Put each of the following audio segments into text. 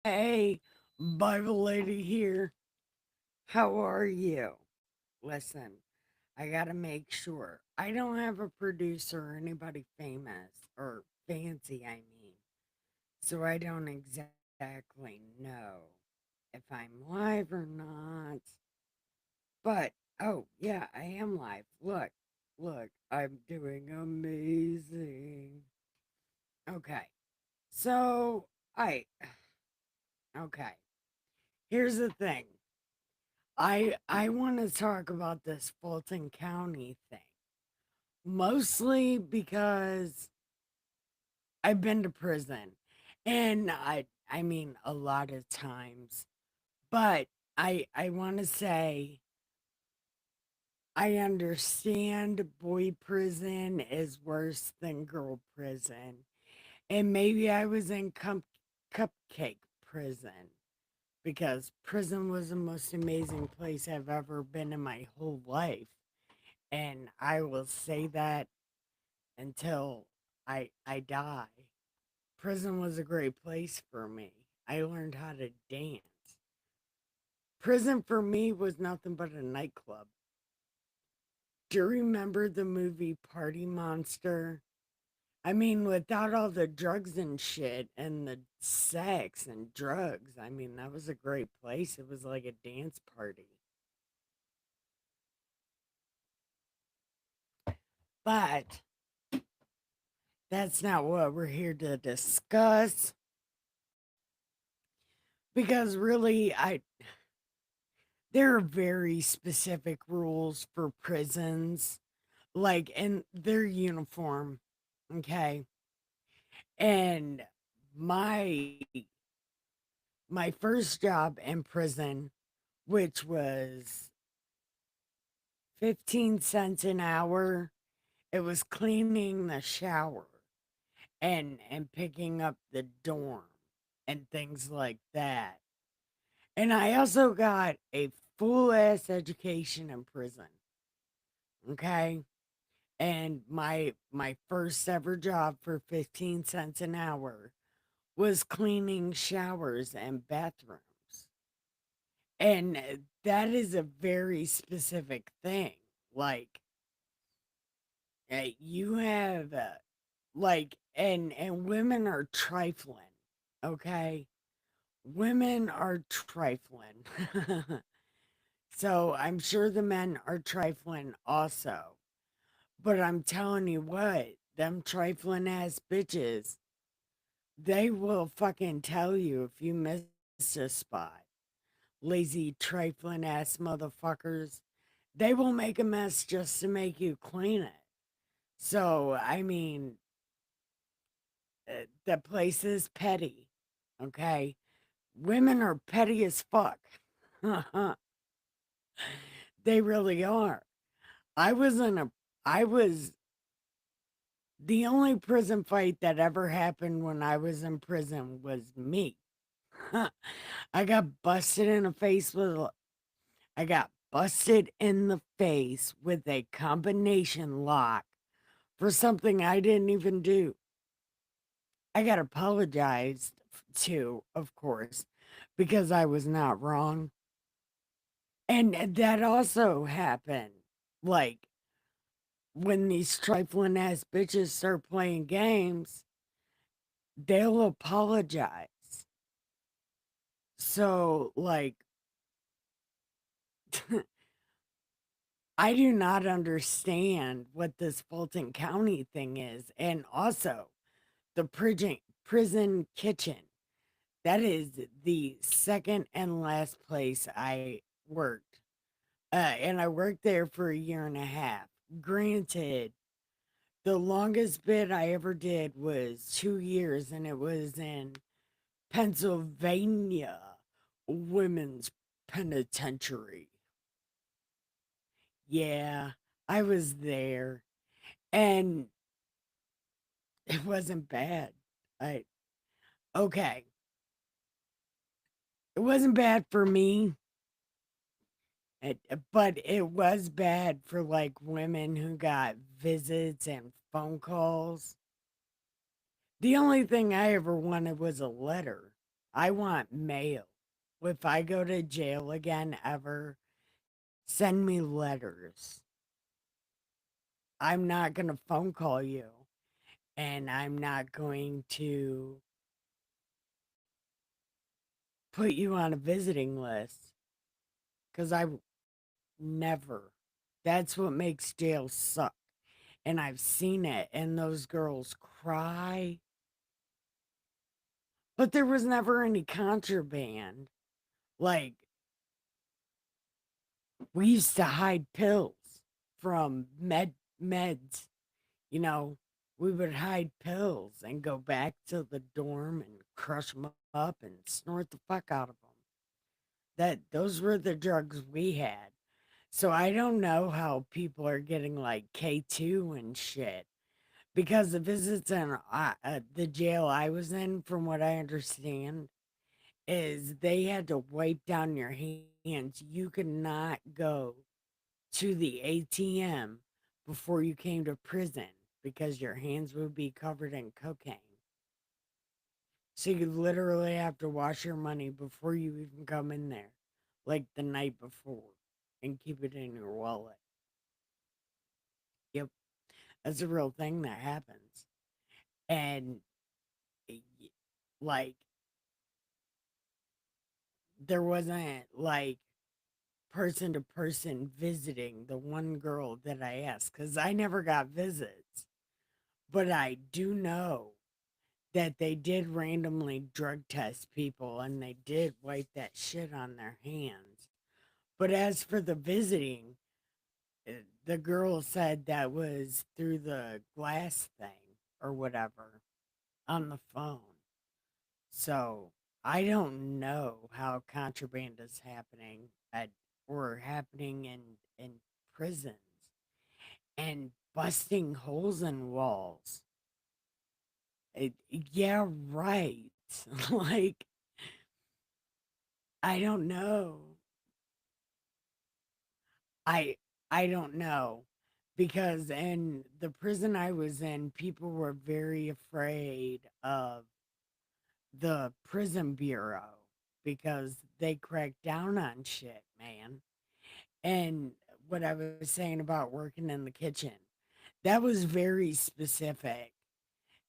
Hey, Bible lady here. How are you? Listen, I gotta make sure. I don't have a producer or anybody famous or fancy, I mean. So I don't exactly know if I'm live or not. But, oh, yeah, I am live. Look, I'm doing amazing. Okay. So, I, okay. Here's the thing. I want to talk about this Fulton County thing. Mostly because I've been to prison. And I mean a lot of times. But I want to say I understand boy prison is worse than girl prison. And maybe I was in cupcake prison because prison was the most amazing place I've ever been in my whole life. And I will say that until I die. Prison was a great place for me. I learned how to dance. Prison for me was nothing but a nightclub. Do you remember the movie Party Monster? I mean, without all the drugs and shit and the sex and drugs, I mean, that was a great place. It was like a dance party. But that's not what we're here to discuss because really, there are very specific rules for prisons, like in their uniform. Okay. And my my first job in prison, which was 15 cents an hour, it was cleaning the shower and picking up the dorm and things like that. And I also got a full ass education in prison. Okay. And my first ever job for 15 cents an hour was cleaning showers and bathrooms. And that is a very specific thing. Like you have and women are trifling, okay? Women are trifling. So I'm sure the men are trifling also. But I'm telling you what, them trifling ass bitches, they will fucking tell you if you missed a spot. Lazy, trifling ass motherfuckers. They will make a mess just to make you clean it. So, I mean, the place is petty. Okay. Women are petty as fuck. They really are. I was in a, I was the only prison fight that ever happened when I was in prison was me. I got busted in the face with I got busted in the face with a combination lock for something I didn't even do. I got apologized to, of course, because I was not wrong. And that also happened. Like when these trifling ass bitches start playing games, they'll apologize. So, like, I do not understand what this Fulton County thing is. And also, the prison kitchen. That is the second and last place I worked. And I worked there for a year and a half. Granted, the longest bit I ever did was 2 years, and it was in Pennsylvania Women's Penitentiary. Yeah, I was there, and it wasn't bad. I okay, it wasn't bad for me, but it was bad for like women who got visits and phone calls. The only thing I ever wanted was a letter. I want mail. If I go to jail again ever, send me letters. I'm not going to phone call you, and I'm not going to put you on a visiting list because I never. That's what makes jail suck. And I've seen it, and those girls cry. But there was never any contraband. Like, we used to hide pills from meds. You know, we would hide pills and go back to the dorm and crush them up and snort the fuck out of them. Those were the drugs we had. So I don't know how people are getting like K2 and shit because the visits in the jail I was in, from what I understand, is they had to wipe down your hands. You could not go to the ATM before you came to prison because your hands would be covered in cocaine. So you literally have to wash your money before you even come in there, like the night before, and keep it in your wallet. Yep, that's a real thing that happens. And like, there wasn't like person to person visiting the one girl that I asked because I never got visits. But I do know that they did randomly drug test people and they did wipe that shit on their hands. But as for the visiting, the girl said that was through the glass thing or whatever on the phone. So I don't know how contraband is happening at or happening in prisons and busting holes in walls. Yeah, right. Like, I don't know. I I don't know because in the prison I was in, people were very afraid of the prison bureau because they crack down on shit, man. And what I was saying about working in the kitchen, that was very specific.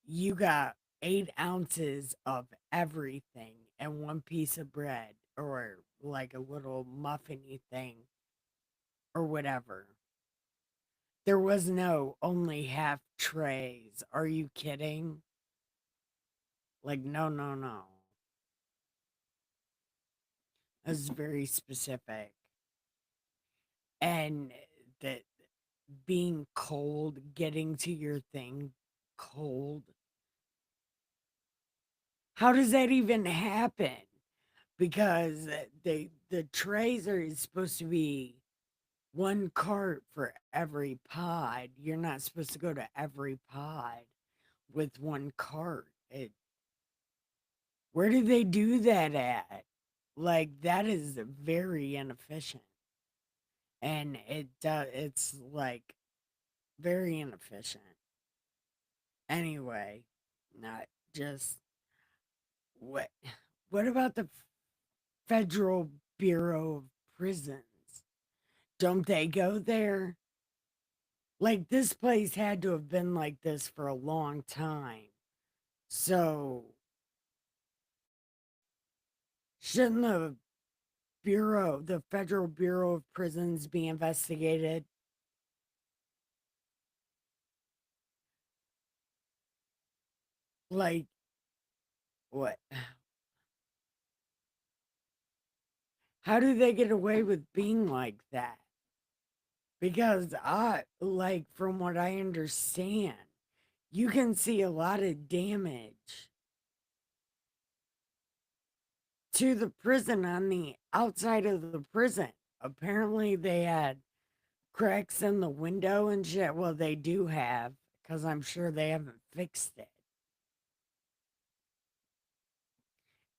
You got 8 ounces of everything and one piece of bread or like a little muffiny thing or whatever. There was no only half trays. Are you kidding? Like, no, no, no. That's very specific. And that being cold, getting to your thing cold. How does that even happen? Because the trays are supposed to be one cart for every pod. You're not supposed to go to every pod with one cart. Where do they do that at? Like, that is very inefficient. And it's like very inefficient. Anyway, not just what what about the Federal Bureau of Prisons? Don't they go there? Like, this place had to have been like this for a long time. So shouldn't the Federal Bureau of Prisons be investigated? Like, what? How do they get away with being like that? Because like, from what I understand, you can see a lot of damage to the prison on the outside of the prison. Apparently, they had cracks in the window and shit. Well, they do have, because I'm sure they haven't fixed it.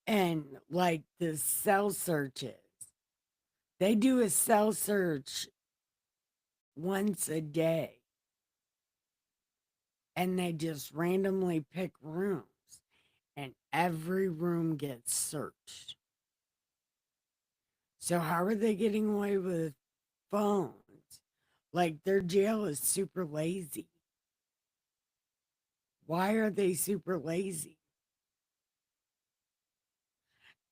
And like the cell searches, they do a cell search once a day and they just randomly pick rooms. and every room gets searched. So, how are they getting away with phones? Like, their jail is super lazy. Why are they super lazy?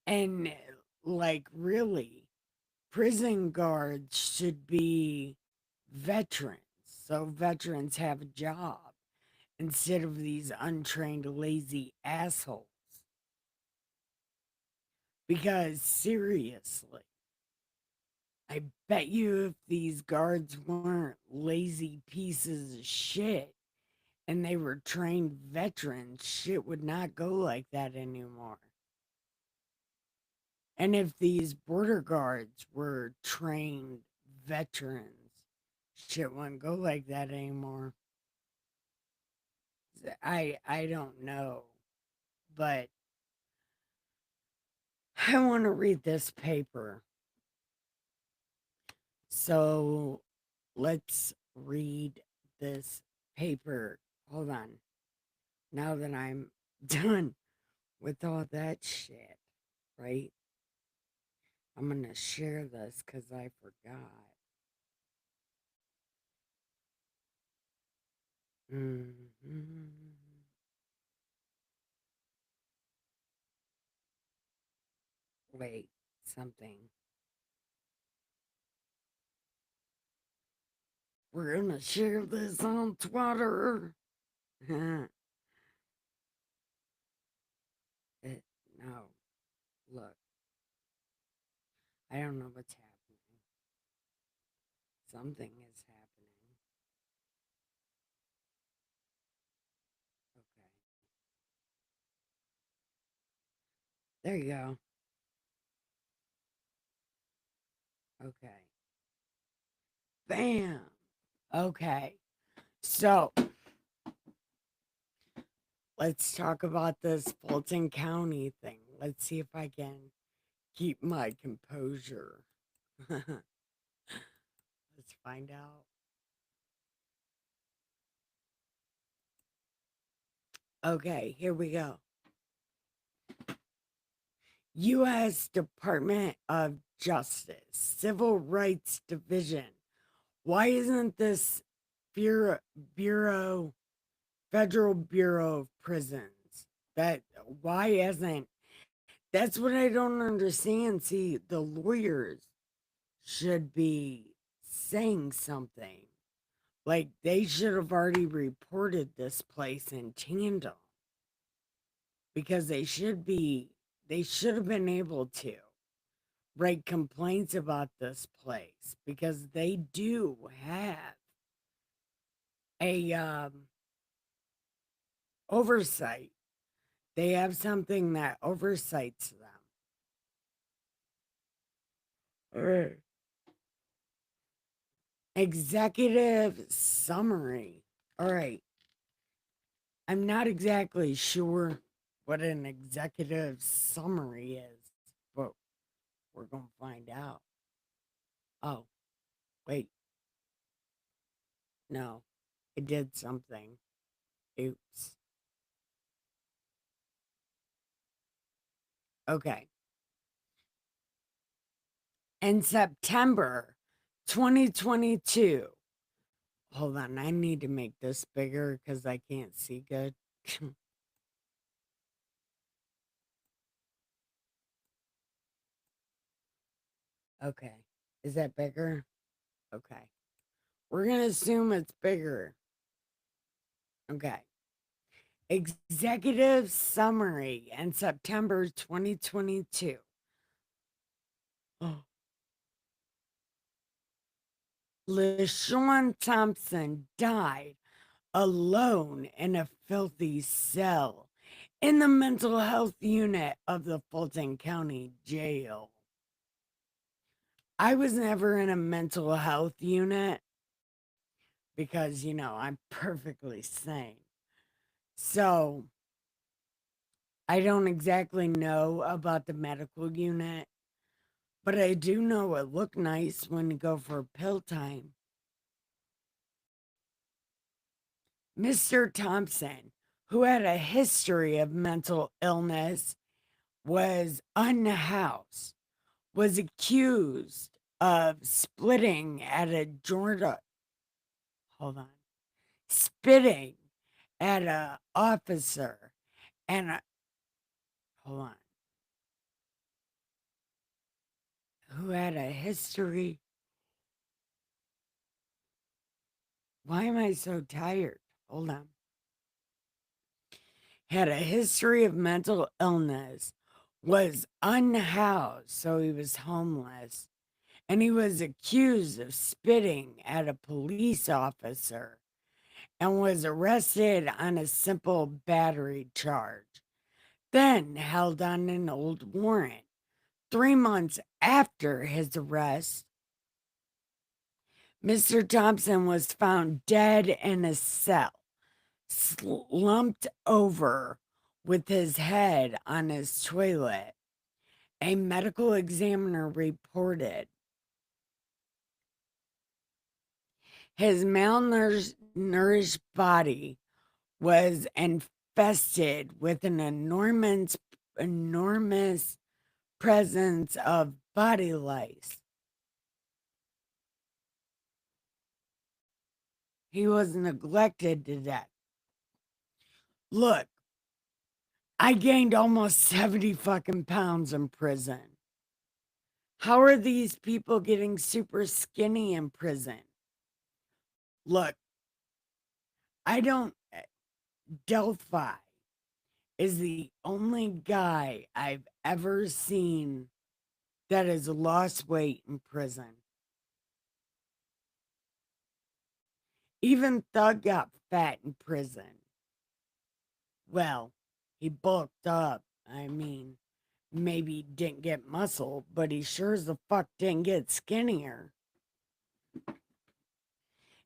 And, like, really, prison guards should be veterans. So, veterans have a job instead of these untrained, lazy assholes. Because, seriously, I bet you if these guards weren't lazy pieces of shit and they were trained veterans, shit would not go like that anymore. And if these border guards were trained veterans, shit wouldn't go like that anymore. I don't know, but I want to read this paper. So let's read this paper. Hold on. Now that I'm done with all that shit, right? I'm going to share this because I forgot. Mhm. Wait, something. We're going to share this on Twitter. it, no, look, I don't know what's happening. Something is happening. Okay, there you go. Okay, bam. Okay, so let's talk about this Fulton County thing. Let's see if I can keep my composure. Let's find out. Okay, here we go. U.S. Department of Justice, Civil Rights Division. Why isn't this Bureau, Bureau Federal Bureau of Prisons? That why isn't that's what I don't understand. See, the lawyers should be saying something. Like they should have already reported this place in tandem because they should have been able to write complaints about this place because they do have a oversight. They have something that oversights them. Ugh. Executive summary. All right. I'm not exactly sure what an executive summary is, but we're going to find out. Oh, wait. No, it did something. Oops. Okay. In September 2022. Hold on. I need to make this bigger because I can't see good. Okay. Is that bigger? Okay. We're going to assume it's bigger. Okay. Executive summary in September 2022. Oh. LaShawn Thompson died alone in a filthy cell in the mental health unit of the Fulton County Jail. I was never in a mental health unit because, I'm perfectly sane. So I don't exactly know about the medical unit, but I do know it looked nice when you go for pill time. Mr. Thompson, who had a history of mental illness, was unhoused, was accused of splitting at a Georgia, hold on, spitting at a officer and a, hold on, who had a history. Why am I so tired? Hold on. Had a history of mental illness, was unhoused, so he was homeless, and he was accused of spitting at a police officer and was arrested on a simple battery charge, then held on an old warrant. 3 months after his arrest, Mr. Thompson was found dead in a cell, slumped over with his head on his toilet. A medical examiner reported his malnourished body was infested with an enormous presence of body lice. He was neglected to death. Look, I gained almost 70 fucking pounds in prison. How are these people getting super skinny in prison? Look, I don't. Delphi is the only guy I've ever seen that has lost weight in prison. Even Thug got fat in prison. Well, he bulked up. I mean, maybe he didn't get muscle, but he sure as the fuck didn't get skinnier.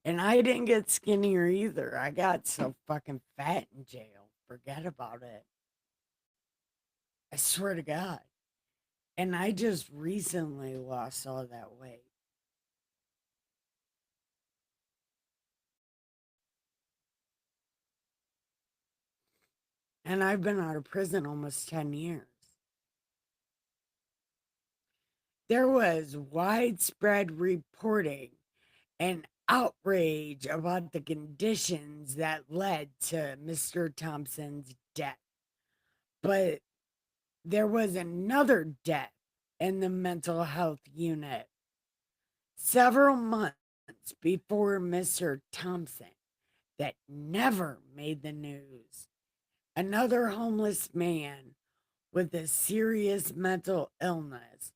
And I didn't get skinnier either. I got so fucking fat in jail. Forget about it. I swear to God. And I just recently lost all that weight. And I've been out of prison almost 10 years. There was widespread reporting and outrage about the conditions that led to Mr. Thompson's death. But there was another death in the mental health unit several months before Mr. Thompson that never made the news. Another homeless man with a serious mental illness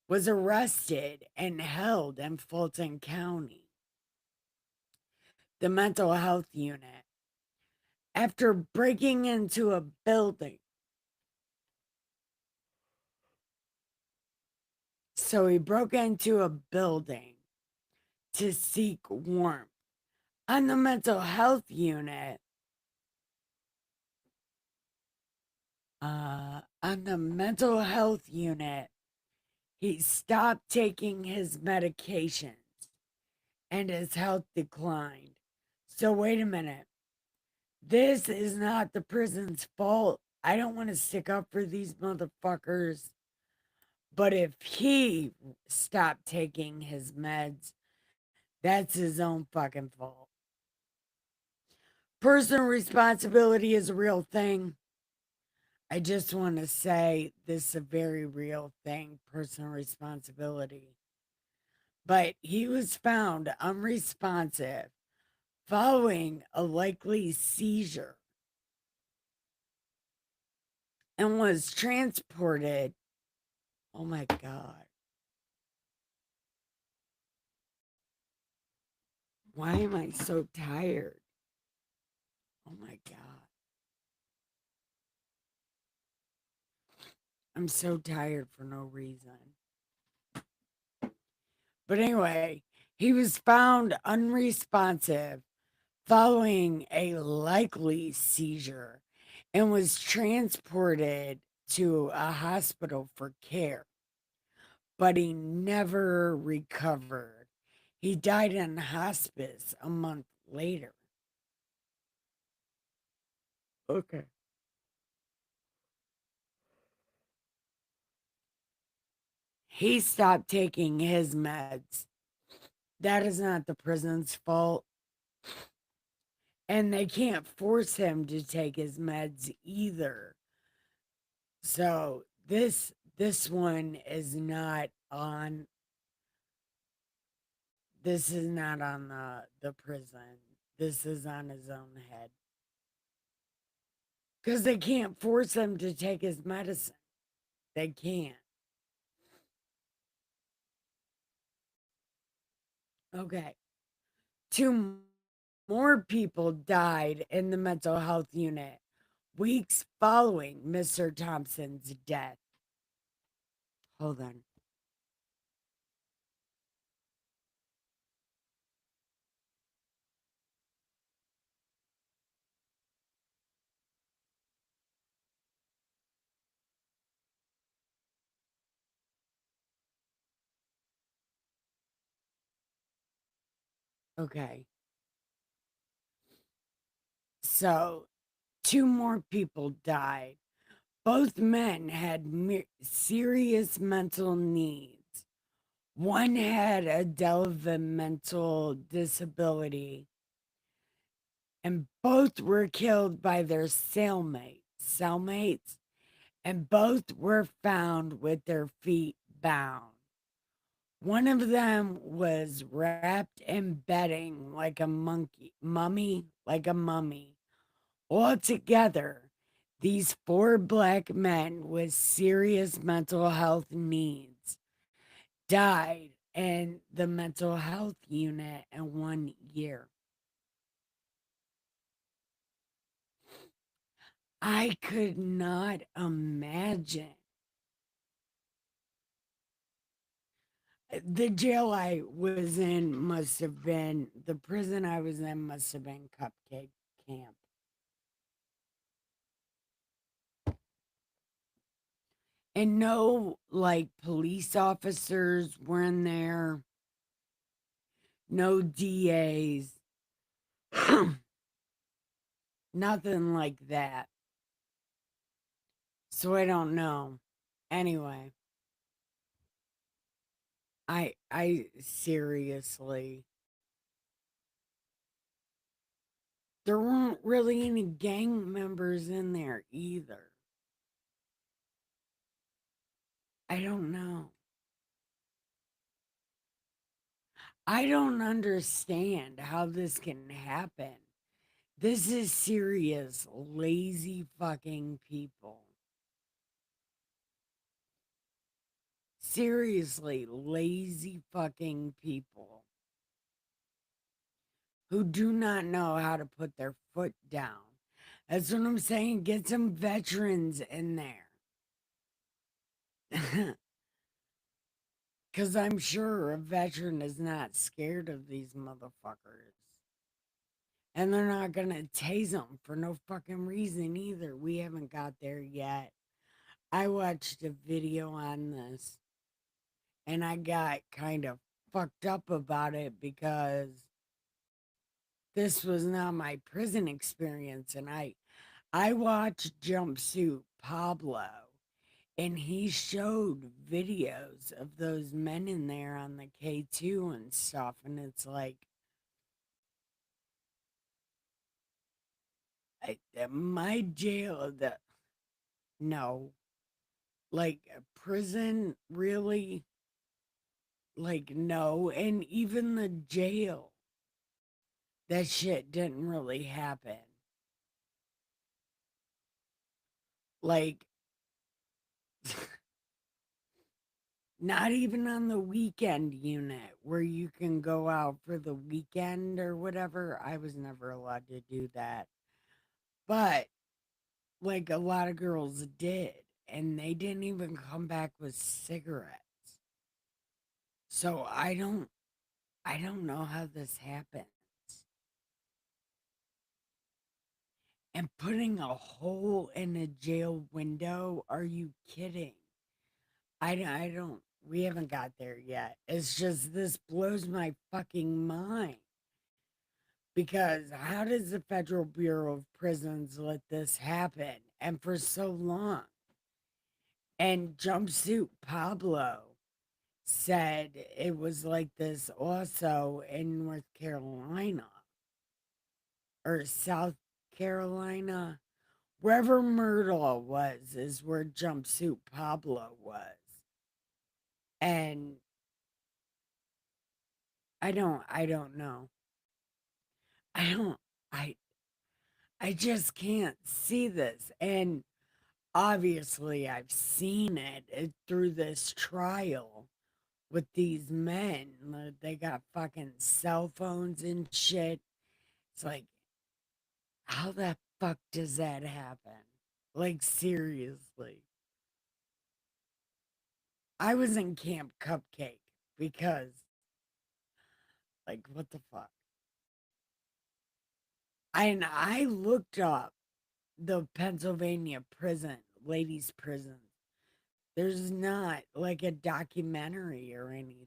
was arrested and held in Fulton County, the mental health unit, after breaking into a building. So he broke into a building to seek warmth. On the mental health unit, he stopped taking his medications and his health declined. So wait a minute. This is not the prison's fault. I don't want to stick up for these motherfuckers. But if he stopped taking his meds, that's his own fucking fault. Personal responsibility is a real thing. I just want to say this is a very real thing, personal responsibility. But he was found unresponsive following a likely seizure and was transported. Oh my God. Why am I so tired? Oh my God. I'm so tired for no reason. But anyway, he was found unresponsive following a likely seizure and was transported to a hospital for care. But he never recovered. He died in hospice a month later. Okay. He stopped taking his meds. That is not the prison's fault. And they can't force him to take his meds either. So this one is not on this is not on the prison. This is on his own head. Because they can't force him to take his medicine. They can't. Okay. Two more people died in the mental health unit weeks following Mr. Thompson's death. Hold on. Okay. So, two more people died. Both men had serious mental needs. One had a developmental disability, and both were killed by their cellmates, and both were found with their feet bound. One of them was wrapped in bedding like a like a mummy. Altogether, these four black men with serious mental health needs died in the mental health unit in 1 year. I could not imagine. The jail I was in must have been, the prison I was in must have been Cupcake Camp. And no, like, police officers were in there, no DAs, nothing like that. So I don't know. Anyway, I seriously, there weren't really any gang members in there either. I don't know. I don't understand how this can happen. This is serious, lazy fucking people. Seriously, lazy fucking people who do not know how to put their foot down. That's what I'm saying. Get some veterans in there. Because I'm sure a veteran is not scared of these motherfuckers. And they're not going to tase them for no fucking reason either. We haven't got there yet. I watched a video on this and I got kind of fucked up about it because this was not my prison experience. And I watched Jumpsuit Pablo and he showed videos of those men in there on the K2 and stuff. And it's like, my jail, no, like prison, really, like, no. And even the jail, that shit didn't really happen. Like, not even on the weekend unit where you can go out for the weekend or whatever. I was never allowed to do that. But like a lot of girls did, and they didn't even come back with cigarettes. So I don't know how this happens. And putting a hole in a jail window, are you kidding? I don't, we haven't got there yet. It's just, this blows my fucking mind. Because how does the Federal Bureau of Prisons let this happen and for so long? And Jumpsuit Pablo said it was like this also in North Carolina or South Carolina. Wherever Myrtle was is where Jumpsuit Pablo was. And I don't know. I don't I I just can't see this. And obviously I've seen it through this trial with these men. They got fucking cell phones and shit. It's like, how the fuck does that happen? Like, seriously. I was in Camp Cupcake because, like, what the fuck? And I looked up the Pennsylvania prison, ladies' prison. There's not like a documentary or anything.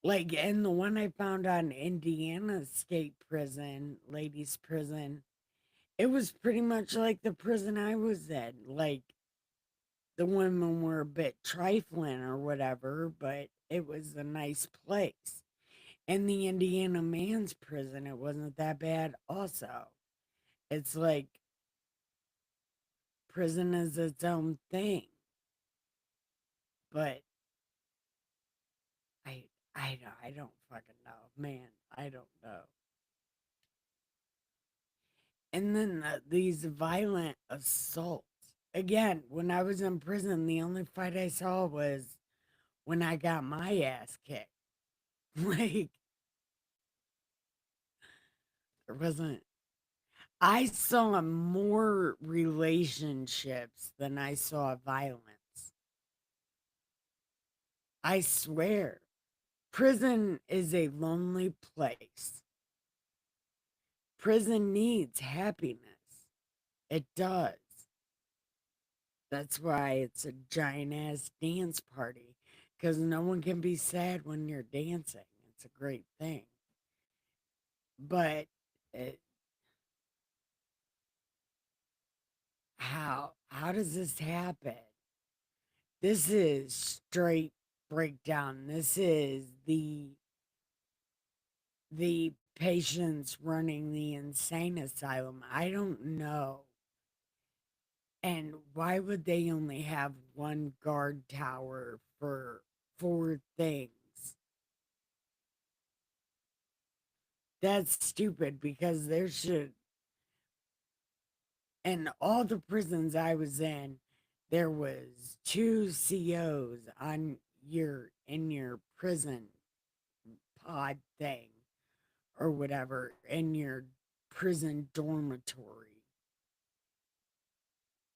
Like, and the one I found on Indiana State Prison, ladies' prison, it was pretty much like the prison I was in. Like, the women were a bit trifling or whatever, but it was a nice place. In the Indiana man's prison, it wasn't that bad, also. It's like prison is its own thing. But I I don't fucking know, man. I don't know. And then these violent assaults. Again, when I was in prison, the only fight I saw was when I got my ass kicked. Like, there wasn't. I saw more relationships than I saw violence. I swear. Prison is a lonely place. Prison needs happiness. It does. That's why it's a giant ass dance party. Because no one can be sad when you're dancing. It's a great thing. But it, how does this happen? This is straight breakdown. This is the patients running the insane asylum. I don't know. And why would they only have one guard tower for four things? That's stupid because there should, in all the prisons I was in, there was two COs on your in your prison pod thing or whatever in your prison dormitory,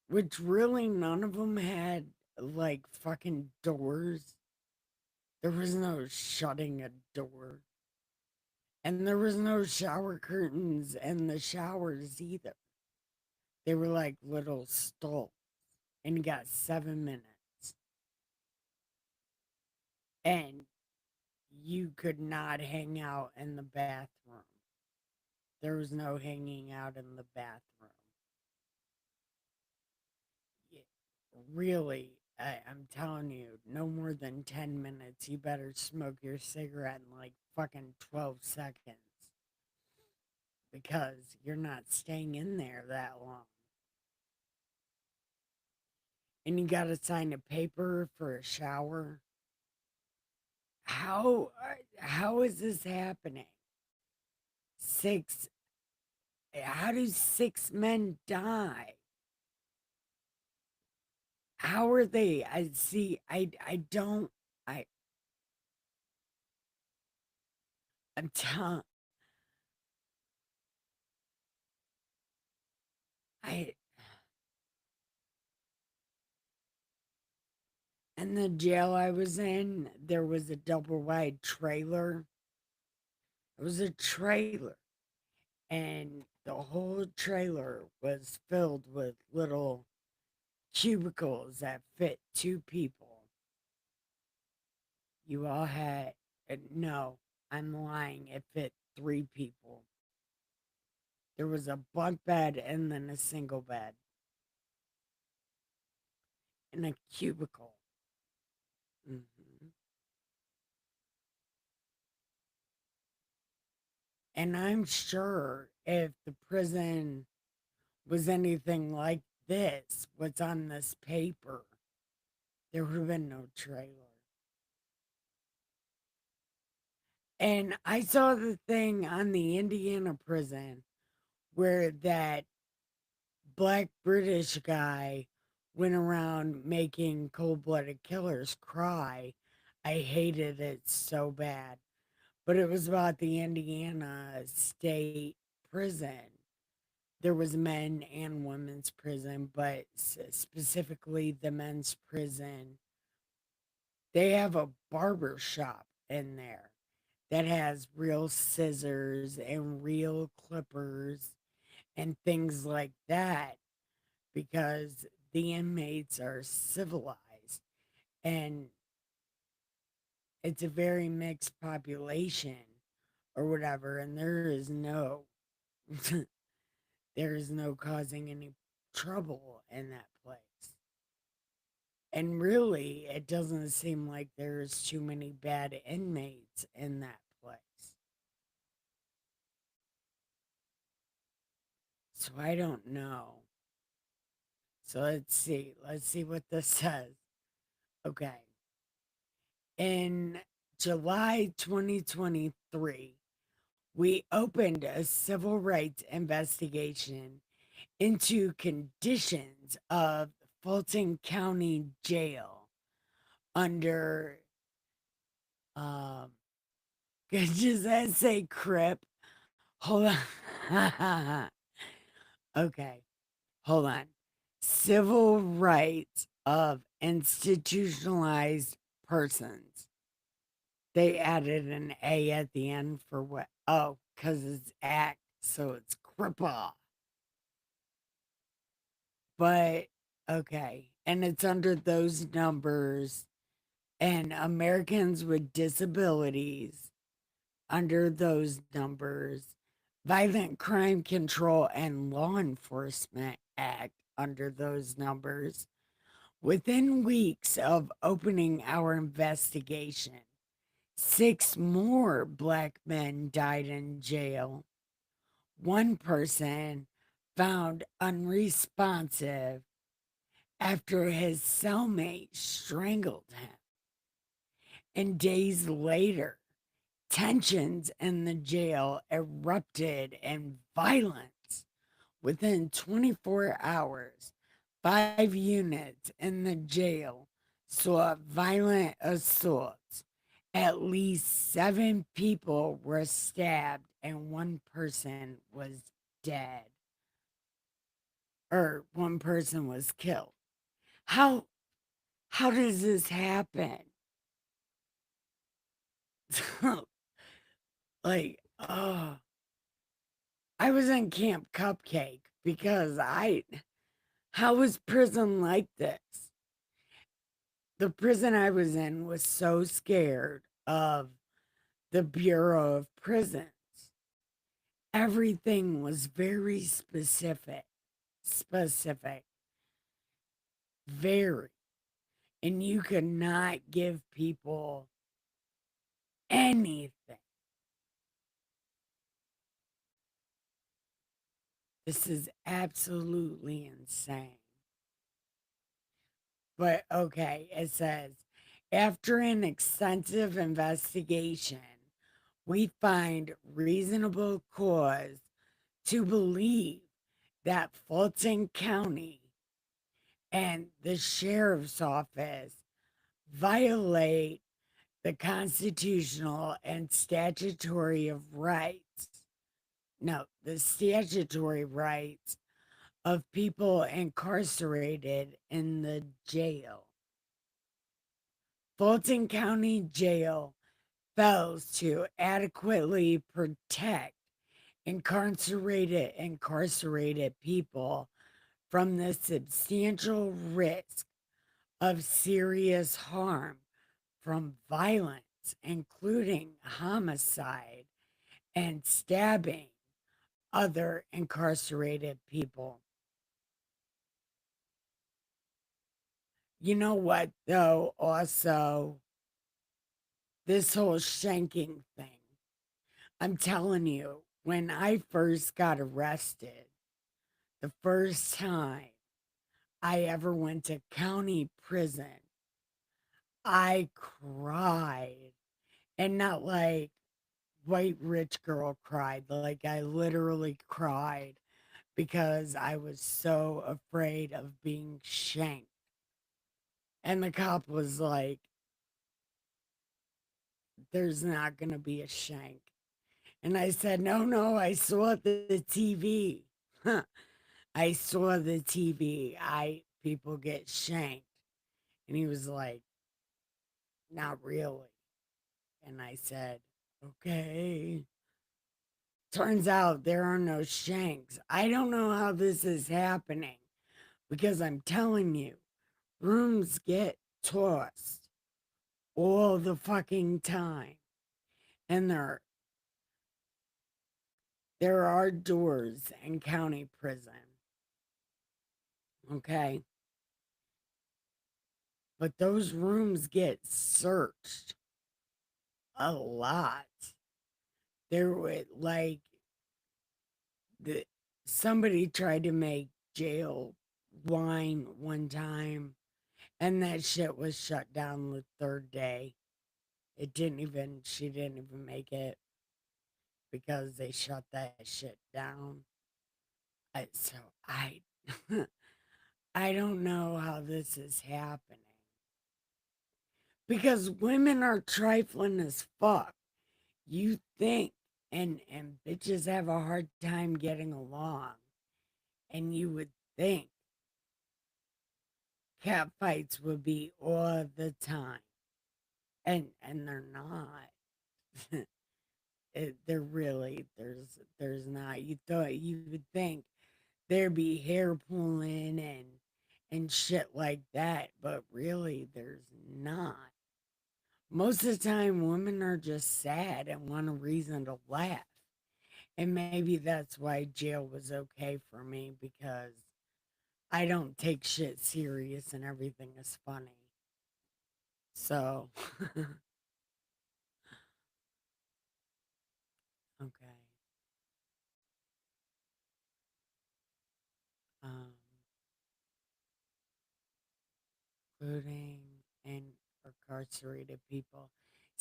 which really none of them had like fucking doors. There was no shutting a door. And there was no shower curtains in the showers either. They were like little stalls. And you got 7 minutes. And you could not hang out in the bathroom. There was no hanging out in the bathroom. Yeah, really, I'm telling you, no more than 10 minutes. You better smoke your cigarette in like fucking 12 seconds because you're not staying in there that long. And you got to sign a paper for a shower. How is this happening? Six How do six men die? How are they? I see. I don't. I I'm telling. I In the jail I was in, there was a double wide trailer. It was a trailer, and the whole trailer was filled with little cubicles that fit two people. You all had no, I'm lying. It fit 3 people. There was a bunk bed and then a single bed in a cubicle. Mhm. And I'm sure if the prison was anything like this, what's on this paper, there would have been no trailer. And I saw the thing on the Indiana prison where that black British guy went around making cold blooded killers cry. I hated it so bad. But it was about the Indiana State Prison. There was men and women's prison, but specifically the men's prison. They have a barber shop in there that has real scissors and real clippers and things like that because the inmates are civilized and it's a very mixed population or whatever, and there is no there is no causing any trouble in that place. And really, it doesn't seem like there's too many bad inmates in that place. So I don't know. So let's see. Let's see what this says. Okay. In July 2023, we opened a civil rights investigation into conditions of Fulton County Jail under um does that say crip? Hold on. Okay, hold on. Civil rights of institutionalized persons. They added an A at the end for what? Oh, because it's act, so it's cripple. But okay, and it's under those numbers and Americans with disabilities under those numbers, Violent Crime Control and Law Enforcement Act under those numbers. Within weeks of opening our investigation, 6 more black men died in jail. One person found unresponsive after his cellmate strangled him. And days later, tensions in the jail erupted in violence. Within 24 hours, 5 units in the jail saw violent assaults. At least 7 people were stabbed and one person was dead, or one person was killed. How how does this happen? Like, oh, I was in Camp Cupcake because how was prison like this? The prison I was in was so scared of the Bureau of Prisons. Everything was very specific, very. And you could not give people anything. This is absolutely insane. But okay, it says after an extensive investigation, we find reasonable cause to believe that Fulton County and the sheriff's office violate the constitutional and statutory of rights. No, the statutory rights of people incarcerated in the jail. Fulton County Jail fails to adequately protect incarcerated people from the substantial risk of serious harm from violence, including homicide and stabbing other incarcerated people. You know what, though, also, this whole shanking thing. I'm telling you, when I first got arrested, the first time I ever went to county prison, I cried. And not like white rich girl cried. Like I literally cried because I was so afraid of being shanked. And the cop was like, there's not going to be a shank. And I said, no, no, I saw the TV. I saw the TV. People get shanked. And he was like, not really. And I said, okay. Turns out there are no shanks. I don't know how this is happening because I'm telling you, rooms get tossed all the fucking time. And there are doors in county prison. Okay. But those rooms get searched a lot. There would like the somebody tried to make jail wine one time and that shit was shut down the third day. She didn't even make it because they shut that shit down. So I, I don't know how this is happening because women are trifling as fuck. You think, and bitches have a hard time getting along, and you would think cat fights would be all the time, and they're not. They're really there's not. You thought you would think there'd be hair pulling and shit like that, but really there's not. Most of the time, women are just sad and want a reason to laugh. And maybe that's why jail was okay for me because I don't take shit serious and everything is funny. So, okay. Um, Including and incarcerated people.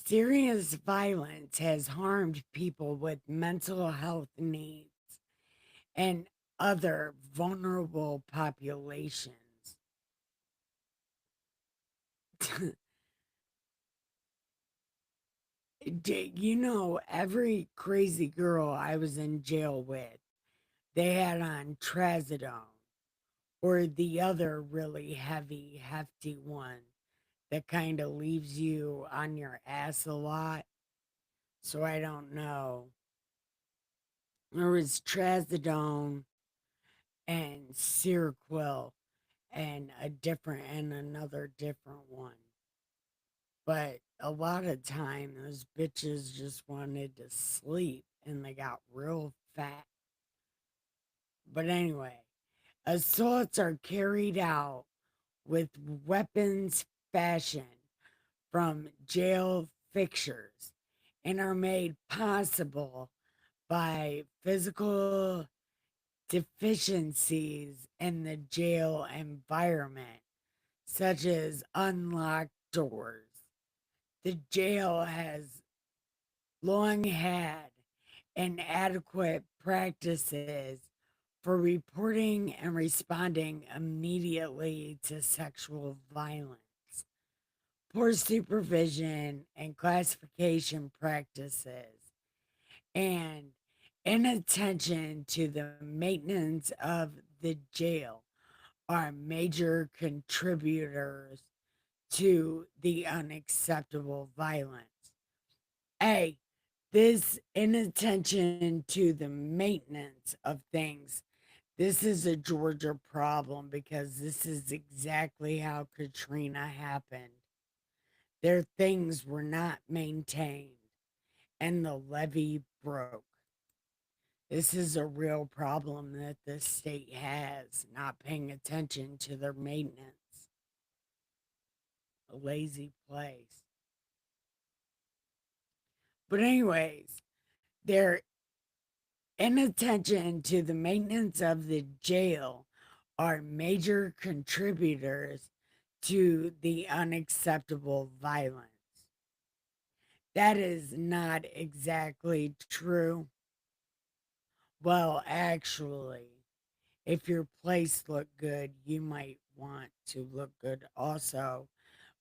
Serious violence has harmed people with mental health needs and other vulnerable populations. Every crazy girl I was in jail with, they had on trazodone or the other really heavy, hefty one that kind of leaves you on your ass a lot. So I don't know. There was trazodone and Seroquel and another different one. But a lot of time those bitches just wanted to sleep and they got real fat. But anyway, assaults are carried out with weapons fashioned from jail fixtures and are made possible by physical deficiencies in the jail environment, such as unlocked doors. The jail has long had inadequate practices for reporting and responding immediately to sexual violence. Poor supervision and classification practices, and inattention to the maintenance of the jail are major contributors to the unacceptable violence. A, this inattention to the maintenance of things. This is a Georgia problem because this is exactly how Katrina happened. Their things were not maintained. and the levee broke. This is a real problem that the state has, not paying attention to their maintenance. A lazy place. But, anyways, their inattention to the maintenance of the jail are major contributors to the unacceptable violence. That is not exactly true. Well, actually, if your place looked good, you might want to look good also.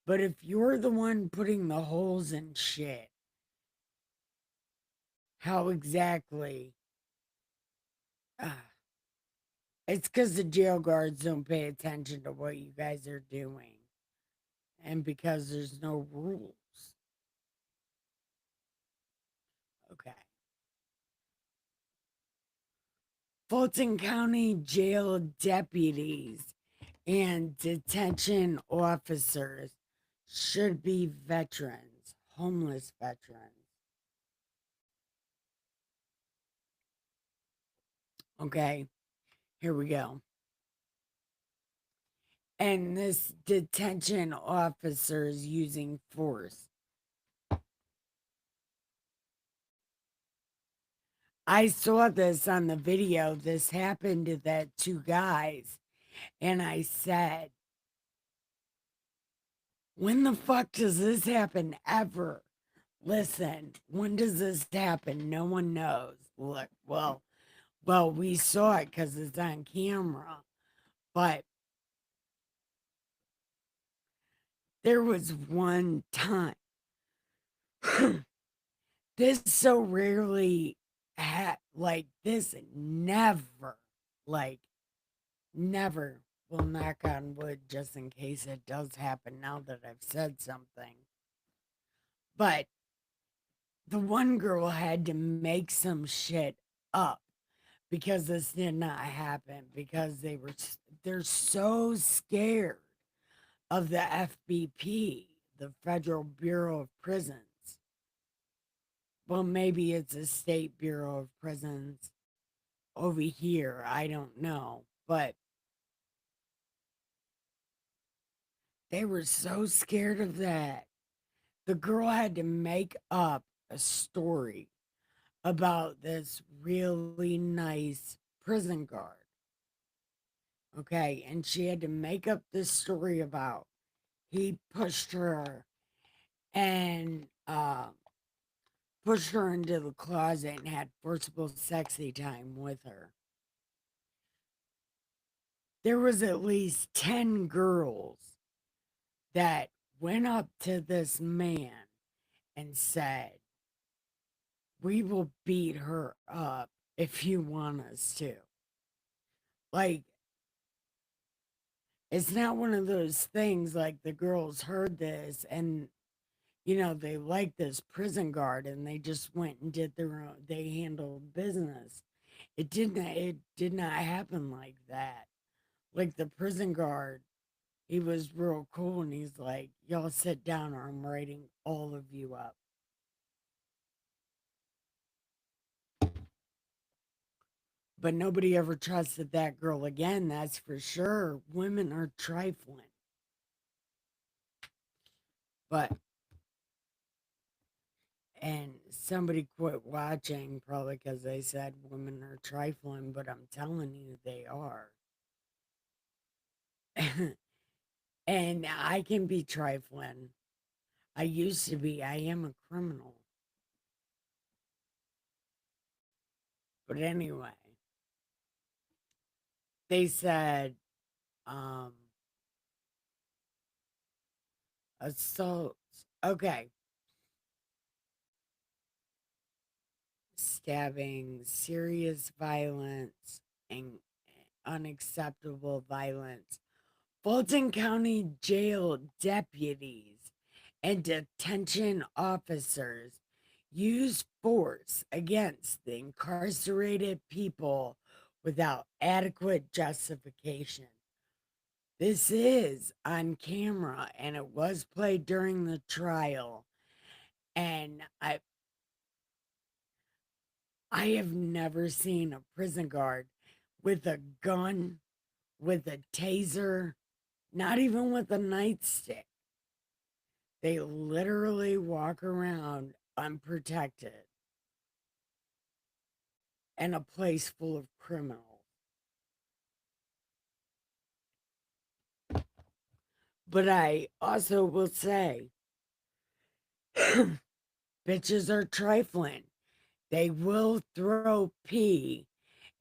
But if you're the one putting the holes in shit, how exactly? Uh, it's because the jail guards don't pay attention to what you guys are doing. And because there's no rules. Okay. Fulton County Jail deputies and detention officers should be veterans, homeless veterans. Okay, here we go. And this detention officer is using force. I saw this on the video. This happened to that two guys. And I said, when the fuck does this happen ever? Listen, when does this happen? No one knows. Look, well, we saw it because it's on camera, but there was one time. This so rarely like this never, like never will knock on wood just in case it does happen now that I've said something. But the one girl had to make some shit up because this did not happen because they're so scared of the FBP, the Federal Bureau of Prisons. Well, maybe it's a state Bureau of Prisons over here. I don't know. But they were so scared of that. The girl had to make up a story about this really nice prison guard. Okay. And she had to make up this story about he pushed her and pushed her into the closet and had forcible sexy time with her. There was at least 10 girls that went up to this man and said, we will beat her up if you want us to. Like, it's not one of those things like the girls heard this and, they like this prison guard and they just went and did their own, they handled business. It did not happen like that. Like the prison guard, he was real cool and he's like, y'all sit down or I'm writing all of you up. But nobody ever trusted that girl again, that's for sure. Women are trifling. But, and somebody quit watching probably because they said women are trifling, but I'm telling you, they are. And I can be trifling. I used to be, I am a criminal. But anyway, they said, um, assaults. Okay. Stabbing, serious violence, and unacceptable violence. Fulton County Jail deputies and detention officers use force against the incarcerated people without adequate justification. This is on camera and it was played during the trial. And I have never seen a prison guard with a gun, with a taser, not even with a nightstick. They literally walk around unprotected in a place full of criminals. But I also will say, bitches are trifling. They will throw pee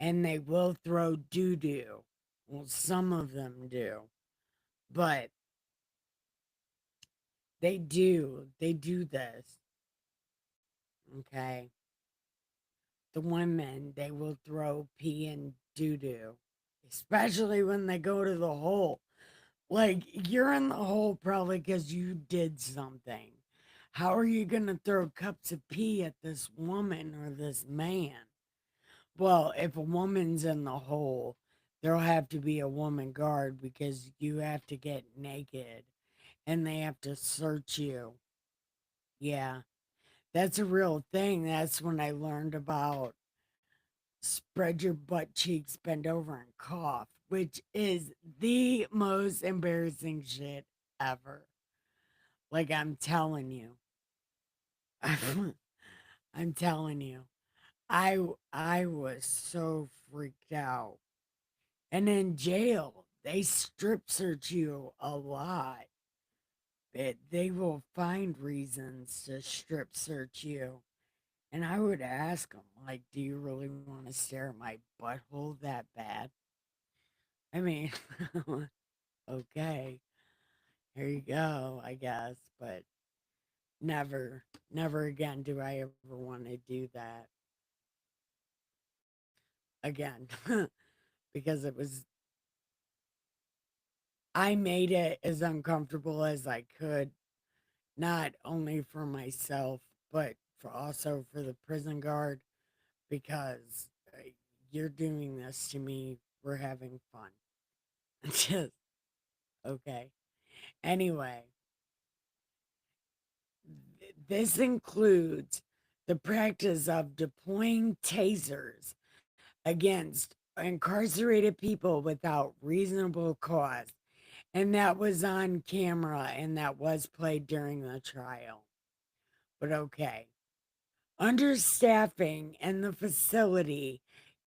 and they will throw doo doo. Well, some of them do, but they do. They do this. Okay. The women, they will throw pee and doo doo, especially when they go to the hole. Like, you're in the hole probably because you did something. How are you going to throw cups of pee at this woman or this man? Well, if a woman's in the hole, there'll have to be a woman guard because you have to get naked and they have to search you. Yeah, that's a real thing. That's when I learned about spread your butt cheeks, bend over, and cough, which is the most embarrassing shit ever. Like, I'm telling you. I'm telling you. I was so freaked out. And in jail, they strip search you a lot. They will find reasons to strip search you. And I would ask them, like, do you really want to stare at my butthole that bad? I mean, okay, here you go, I guess. But never, never again do I ever want to do that again. Because I made it as uncomfortable as I could, not only for myself, but for also for the prison guard, because you're doing this to me. We're having fun. Just okay. Anyway, this includes the practice of deploying tasers against incarcerated people without reasonable cause. And that was on camera and that was played during the trial. But okay. Understaffing in the facility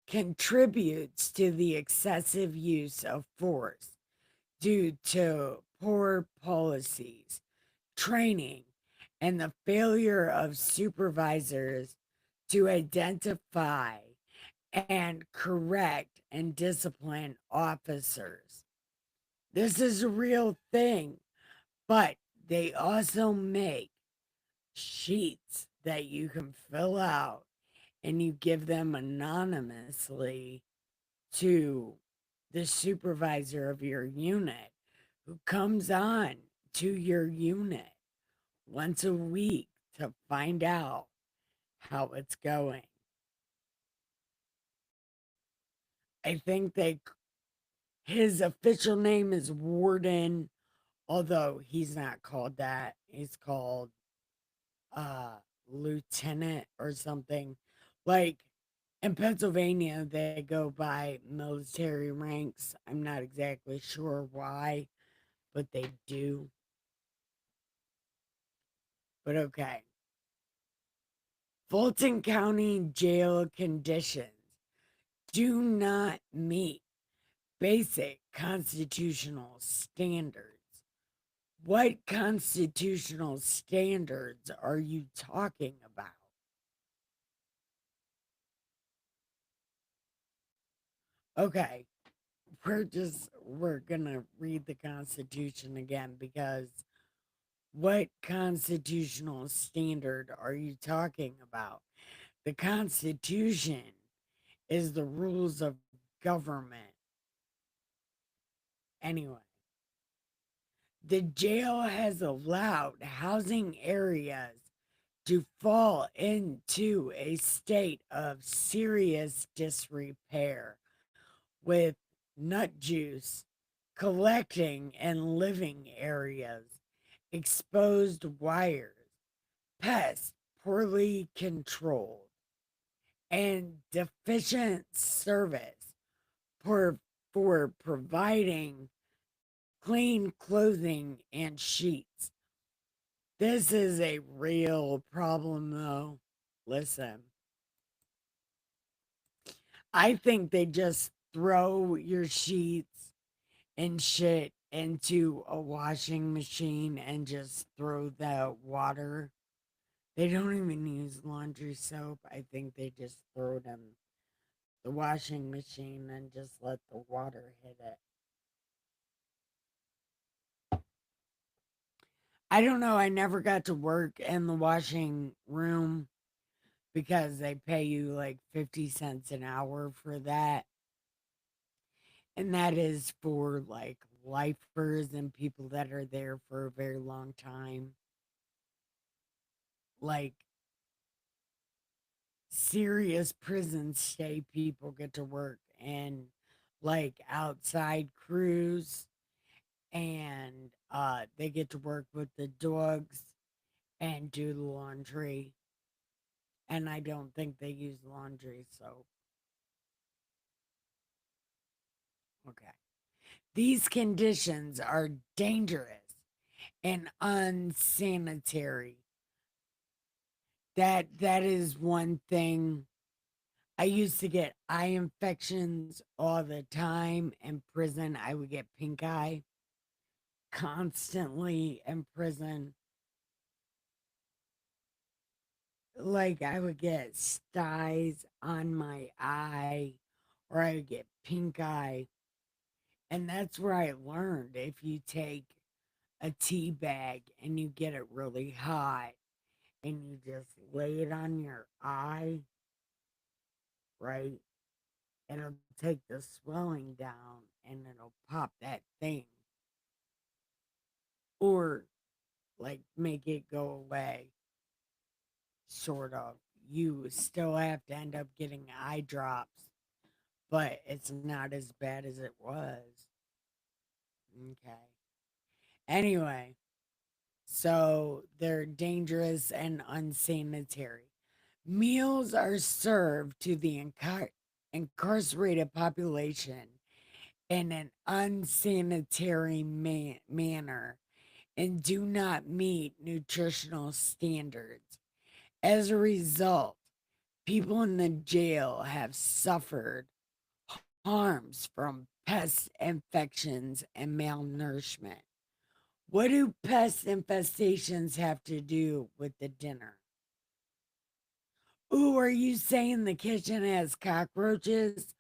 contributes to the excessive use of force due to poor policies, training, and the failure of supervisors to identify and correct and discipline officers. This is a real thing, but they also make sheets that you can fill out and you give them anonymously to the supervisor of your unit who comes on to your unit once a week to find out how it's going. I think his official name is warden, although he's not called that. He's called uh lieutenant or something. Like in Pennsylvania, they go by military ranks. I'm not exactly sure why, but they do. But okay. Fulton County jail conditions do not meet basic constitutional standards. What constitutional standards are you talking about? Okay, we're gonna read the Constitution again because what constitutional standard are you talking about? The Constitution is the rules of government. Anyway, the jail has allowed housing areas to fall into a state of serious disrepair with nut juice collecting in living areas, exposed wires, pests poorly controlled, and deficient service for providing clean clothing and sheets. This is a real problem, though. Listen, I think they just throw your sheets and shit into a washing machine and just throw the water. They don't even use laundry soap. I think they just throw it in the washing machine and just let the water hit it. I don't know. I never got to work in the washing room because they pay you like 50 cents an hour for that. And that is for like lifers and people that are there for a very long time. Like serious prison stay people get to work and like outside crews, and they get to work with the dogs and do the laundry. And I don't think they use laundry soap. Okay. These conditions are dangerous and unsanitary. That is one thing. I used to get eye infections all the time in prison. I would get pink eye constantly in prison. Like I would get styes on my eye or I would get pink eye. And that's where I learned if you take a tea bag and you get it really hot and you just lay it on your eye, right? It'll take the swelling down and it'll pop that thing or like make it go away, sort of. You still have to end up getting eye drops, but it's not as bad as it was. Okay. Anyway, so they're dangerous and unsanitary. Meals are served to the incarcerated population in an unsanitary manner and do not meet nutritional standards. As a result, people in the jail have suffered harms from pest infections and malnourishment. What do pest infestations have to do with the dinner? Ooh, are you saying the kitchen has cockroaches?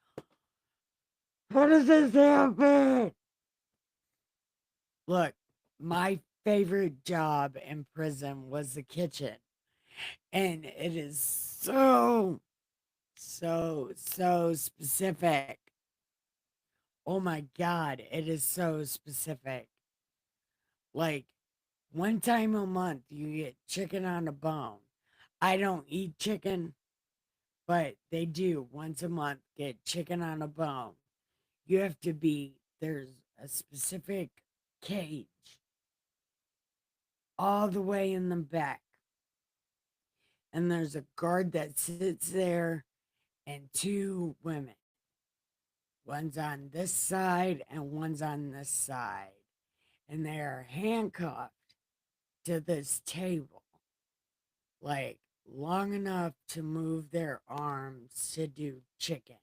What does this happen? Look, my favorite job in prison was the kitchen. And it is so specific. Oh my God, it is so specific. Like one time a month, you get chicken on a bone. I don't eat chicken, but they do once a month get chicken on a bone. You have to be, there's a specific cage all the way in the back. And there's a guard that sits there and two women. One's on this side and one's on this side. And they are handcuffed to this table, like long enough to move their arms to do chicken,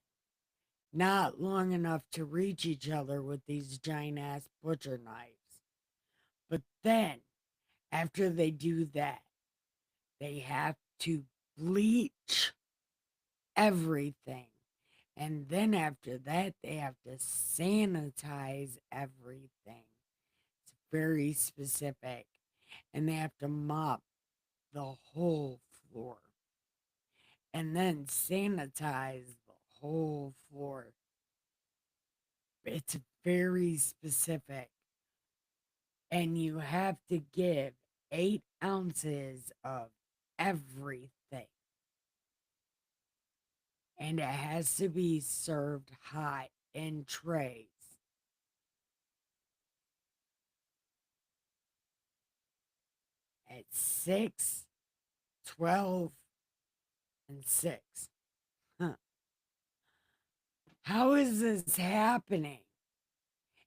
not long enough to reach each other with these giant ass butcher knives. But then, after they do that, they have to bleach everything. And then after that, they have to sanitize everything. It's very specific. And they have to mop the whole floor and then sanitize the whole floor. It's very specific. And you have to give 8 ounces of everything. And it has to be served hot in trays. At 6, 12, and 6. How is this happening?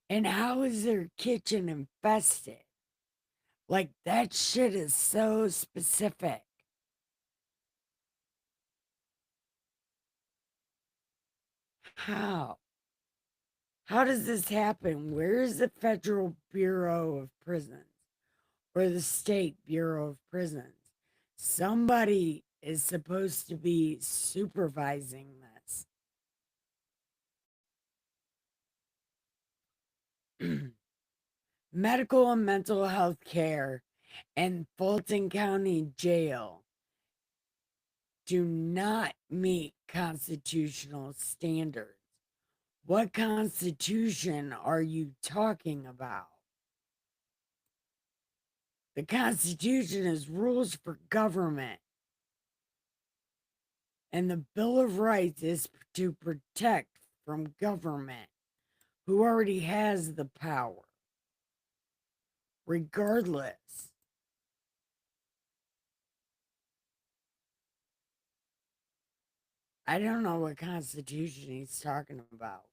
And how is their kitchen infested? Like, that shit is so specific. How? How does this happen? Where is the Federal Bureau of Prisons or the State Bureau of Prisons? Somebody is supposed to be supervising this. Medical and mental health care and Fulton County Jail do not meet constitutional standards. What constitution are you talking about? The Constitution is rules for government, and the Bill of Rights is to protect from government who already has the power. Regardless, I don't know what Constitution he's talking about.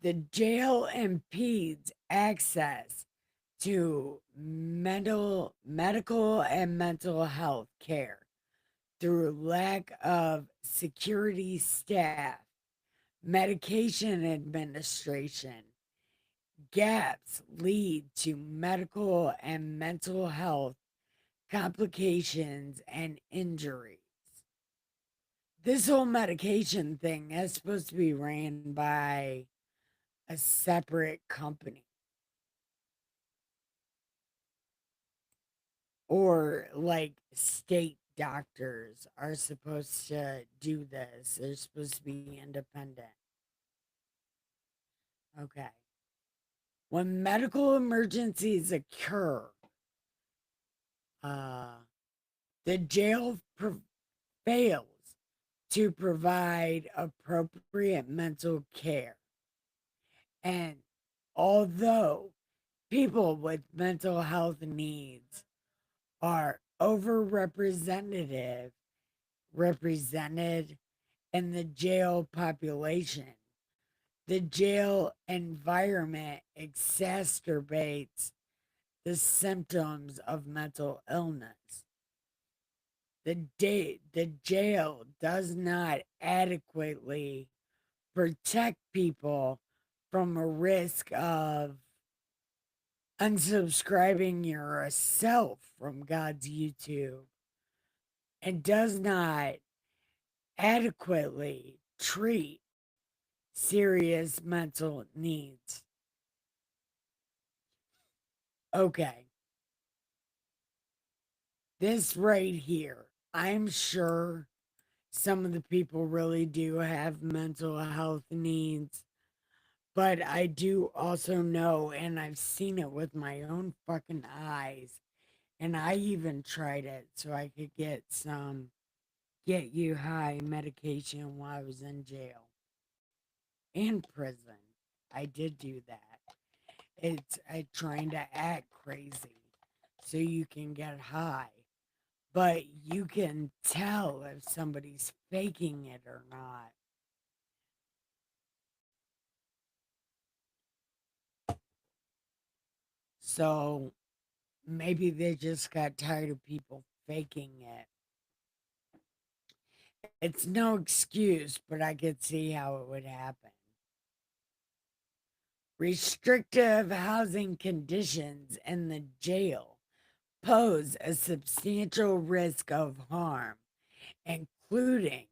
The jail impedes access to medical and mental health care through lack of security staff, medication administration. Gaps lead to medical and mental health complications and injuries. This whole medication thing is supposed to be ran by a separate company. Or like state doctors are supposed to do this. They're supposed to be independent. Okay. When medical emergencies occur, uh, the jail fails to provide appropriate mental care. And although people with mental health needs are represented in the jail population, the jail environment exacerbates the symptoms of mental illness. The jail does not adequately protect people from a risk of unsubscribing yourself from God's YouTube, and does not adequately treat serious mental needs. Okay. This right here, I'm sure some of the people really do have mental health needs, but I do also know, and I've seen it with my own fucking eyes, and I even tried it so I could get some get you high medication while I was in jail and prison. I did do that. It's trying to act crazy so you can get high, but you can tell if somebody's faking it or not. So maybe they just got tired of people faking it. It's no excuse, but I could see how it would happen. Restrictive housing conditions in the jail pose a substantial risk of harm, including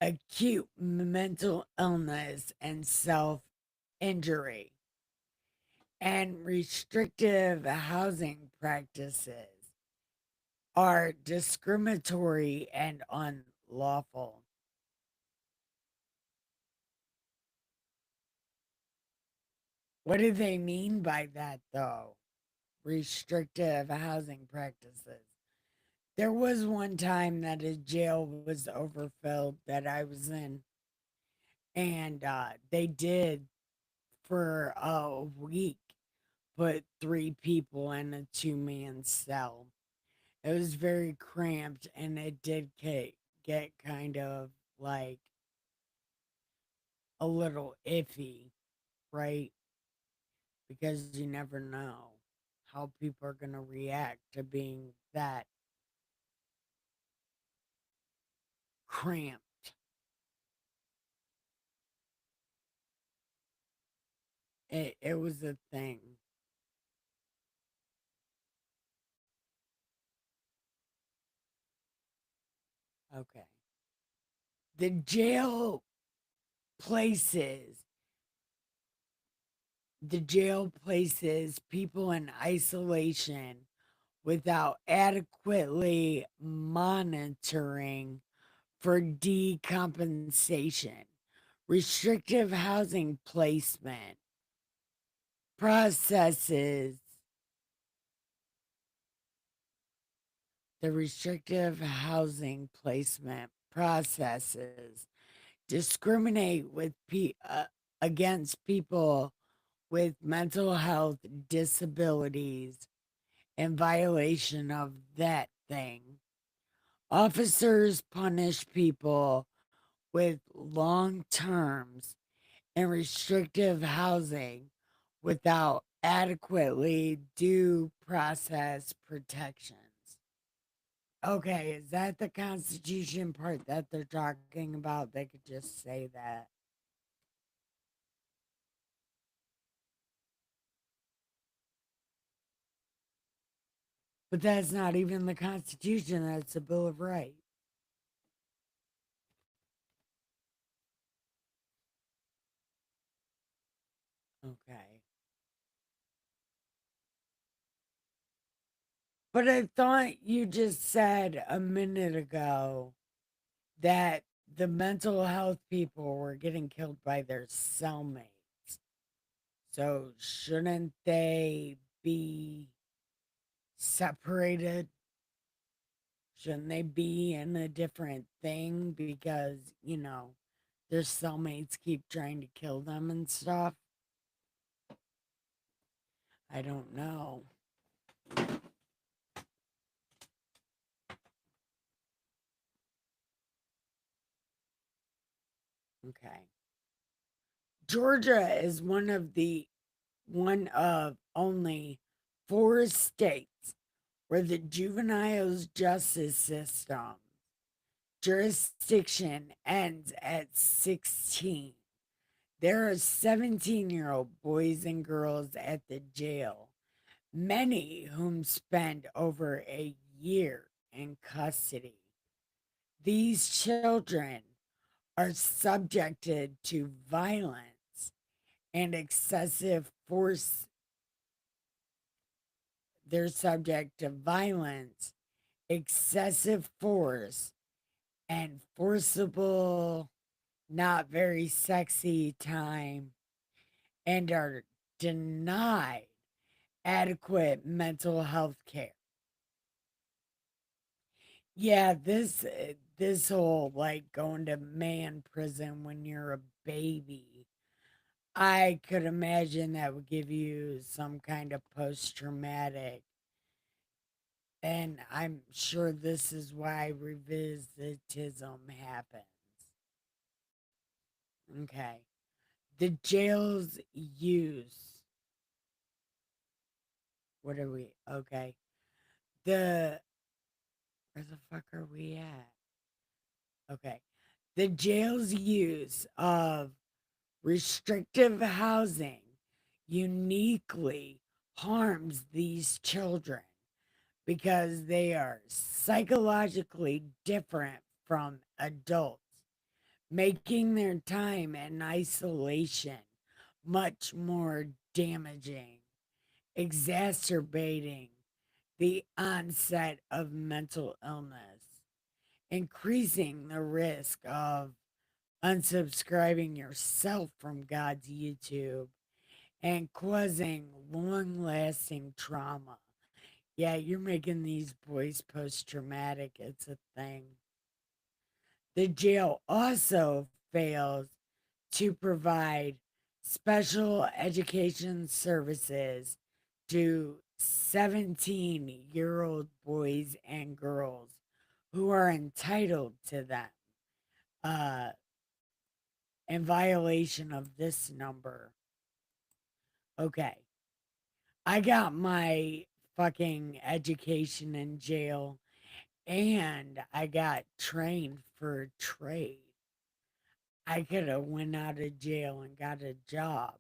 acute mental illness and self injury. And restrictive housing practices are discriminatory and unlawful. What do they mean by that, though? Restrictive housing practices. There was one time that a jail was overfilled that I was in, and they did for a week put three people in a two-man cell. It was very cramped, and it did get kind of like a little iffy, right? Because you never know how people are going to react to being that cramped. It was a thing. Okay. The jail places, the jail places people in isolation without adequately monitoring for decompensation, restrictive housing placement, processes, the restrictive housing placement processes discriminate against people with mental health disabilities in violation of that thing. Officers punish people with long terms in restrictive housing without adequately due process protections. Okay, is that the Constitution part that they're talking about? They could just say that. But that's not even the Constitution, that's the Bill of Rights. Okay. But I thought you just said a minute ago that the mental health people were getting killed by their cellmates. So shouldn't they be separated? Shouldn't they be in a different thing because, their cellmates keep trying to kill them and stuff? I don't know. Okay. Georgia is one of only 4 states where the juvenile justice system jurisdiction ends at 16. There are 17-year-old boys and girls at the jail, many whom spend over a year in custody. These children are subjected to violence and excessive force. They're subject to violence, excessive force, and forcible, not very sexy time, and are denied adequate mental health care. Yeah, this whole like going to man prison when you're a baby, I could imagine that would give you some kind of post traumatic. And I'm sure this is why revisitism happens. Okay. The jails use. What are we? Okay. The. Where the fuck are we at? Okay. The jail's use of restrictive housing uniquely harms these children because they are psychologically different from adults, making their time in isolation much more damaging, exacerbating the onset of mental illness, increasing the risk of unsubscribing yourself from God's YouTube, and causing long lasting trauma. Yeah, you're making these boys post traumatic. It's a thing. The jail also fails to provide special education services to 17-year-old boys and girls who are entitled to them. Uh, in violation of this number. Okay. I got my fucking education in jail and I got trained for trade. I could have went out of jail and got a job,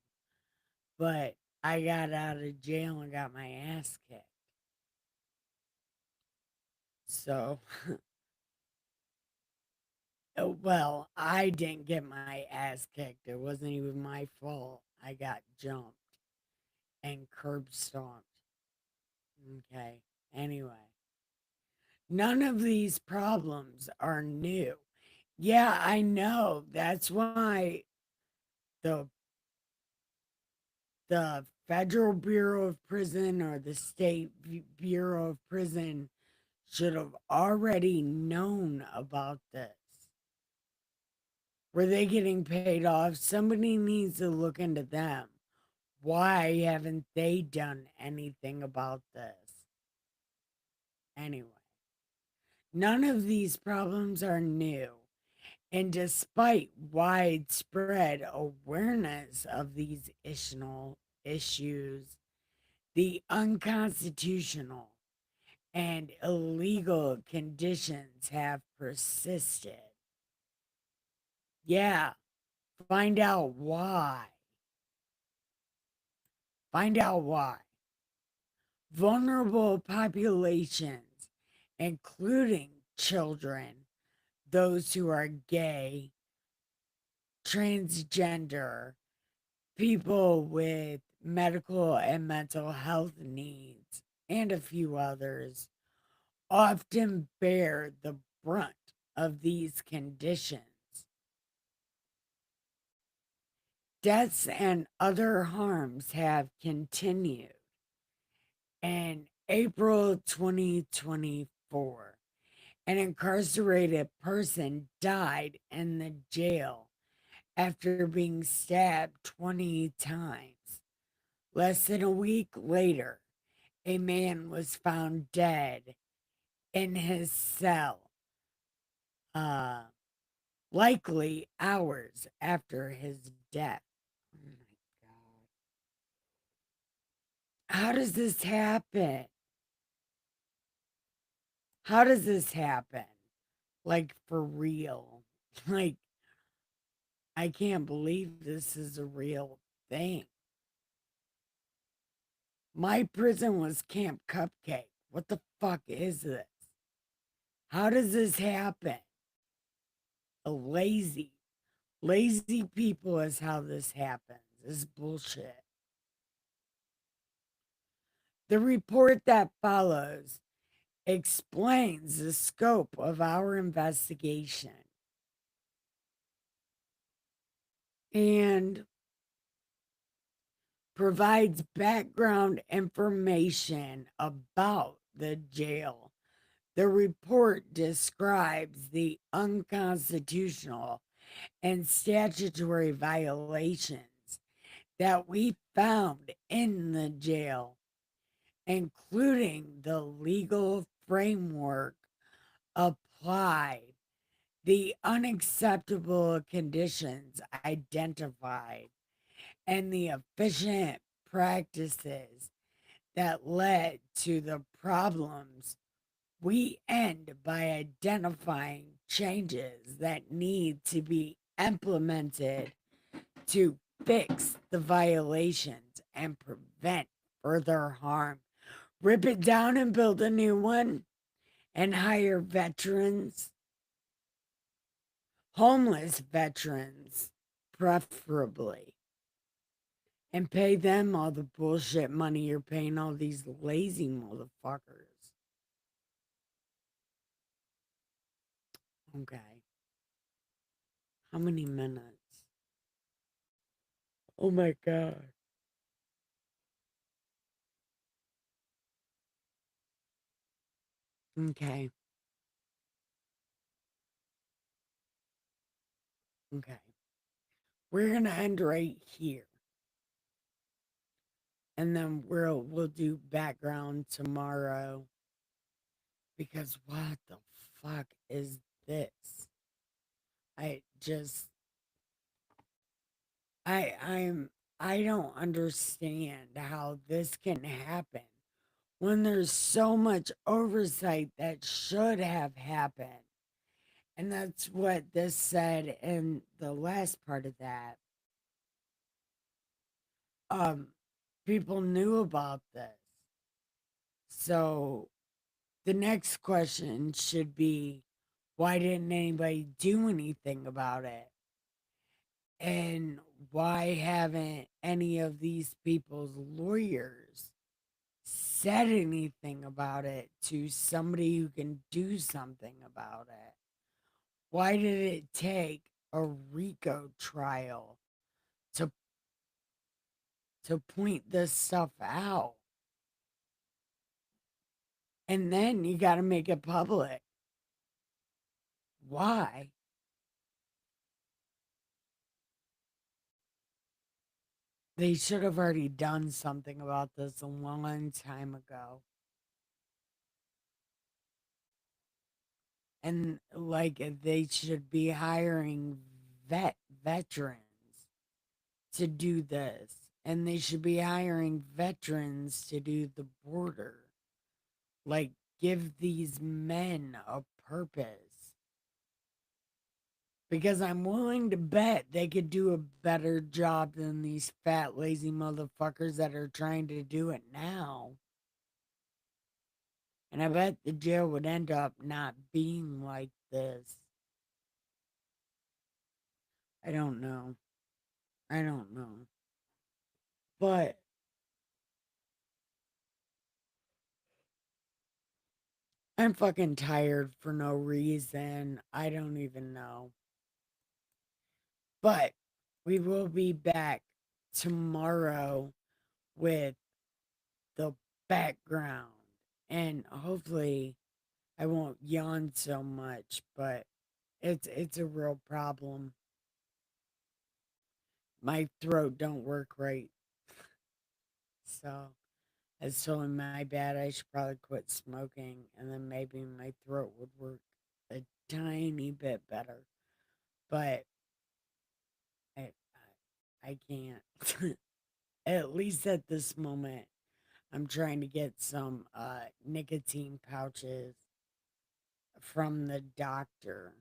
but I got out of jail and got my ass kicked. So, well, I didn't get my ass kicked. It wasn't even my fault. I got jumped and curb stomped. Okay. Anyway, none of these problems are new. Yeah, I know. That's why the the Federal Bureau of Prison or the State Bureau of Prison should have already known about this. Were they getting paid off? Somebody needs to look into them. Why haven't they done anything about this? Anyway, none of these problems are new. And despite widespread awareness of these issues, the unconstitutional and illegal conditions have persisted. Yeah, find out why. Find out why. Vulnerable populations, including children, those who are gay, transgender, people with medical and mental health needs, and a few others, often bear the brunt of these conditions. Deaths and other harms have continued. In April 2024, an incarcerated person died in the jail after being stabbed 20 times. Less than a week later, a man was found dead in his cell, uh, likely hours after his death. Oh my God. How does this happen? How does this happen? Like, for real. Like, I can't believe this is a real thing. My prison was Camp Cupcake. What the fuck is this? How does this happen? A lazy people is how this happens. This is bullshit. The report that follows explains the scope of our investigation and provides background information about the jail. The report describes the unconstitutional and statutory violations that we found in the jail, including the legal framework applied, the unacceptable conditions identified, and the efficient practices that led to the problems. We end by identifying changes that need to be implemented to fix the violations and prevent further harm. Rip it down and build a new one and hire veterans, homeless veterans, preferably, and pay them all the bullshit money you're paying all these lazy motherfuckers. Okay. How many minutes? Oh my God. Okay. Okay. We're going to end right here. And then we'll do background tomorrow because what the fuck is this? I just I'm I don't understand how this can happen when there's so much oversight that should have happened. And that's what this said in the last part of that. Um, People knew about this. So the next question should be, why didn't anybody do anything about it? And why haven't any of these people's lawyers said anything about it to somebody who can do something about it? Why did it take a RICO trial to point this stuff out? And then you got to make it public. Why? They should have already done something about this a long time ago. And like they should be hiring veterans to do this. And they should be hiring veterans to do the border. Like, give these men a purpose. Because I'm willing to bet they could do a better job than these fat, lazy motherfuckers that are trying to do it now. And I bet the jail would end up not being like this. I don't know. I don't know. But I'm fucking tired for no reason. I don't even know. But we will be back tomorrow with the background. And hopefully I won't yawn so much, but it's a real problem. My throat don't work right. So it's totally my bad. I should probably quit smoking and then maybe my throat would work a tiny bit better. But I can't. At least at this moment, I'm trying to get some nicotine pouches from the doctor.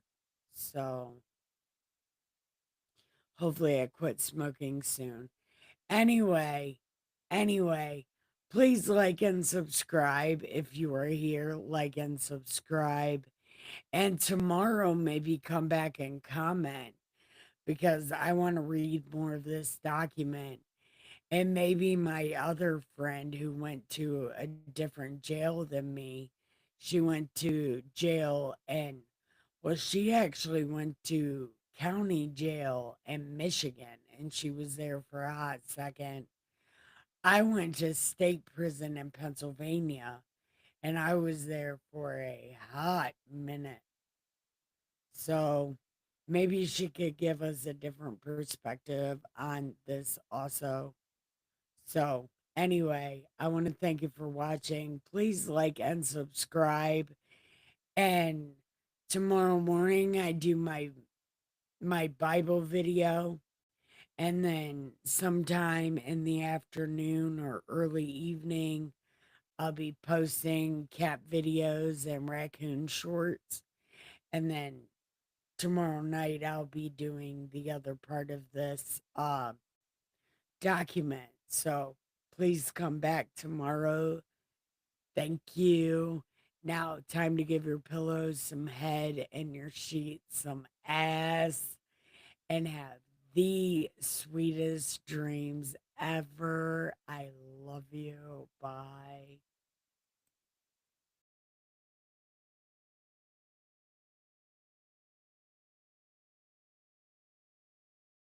So hopefully I quit smoking soon. Anyway, anyway, please like and subscribe if you are here. Like and subscribe. And tomorrow, maybe come back and comment because I want to read more of this document. And maybe my other friend who went to a different jail than me, she went to jail and, well, she actually went to county jail in Michigan and she was there for a hot second. I went to state prison in Pennsylvania and I was there for a hot minute. So maybe she could give us a different perspective on this also. So, anyway, I want to thank you for watching. Please like and subscribe. And tomorrow morning I do my Bible video and then sometime in the afternoon or early evening I'll be posting cat videos and raccoon shorts. And then tomorrow night I'll be doing the other part of this document. So please come back tomorrow. Thank you. Now, time to give your pillows some head and your sheets some ass and have the sweetest dreams ever.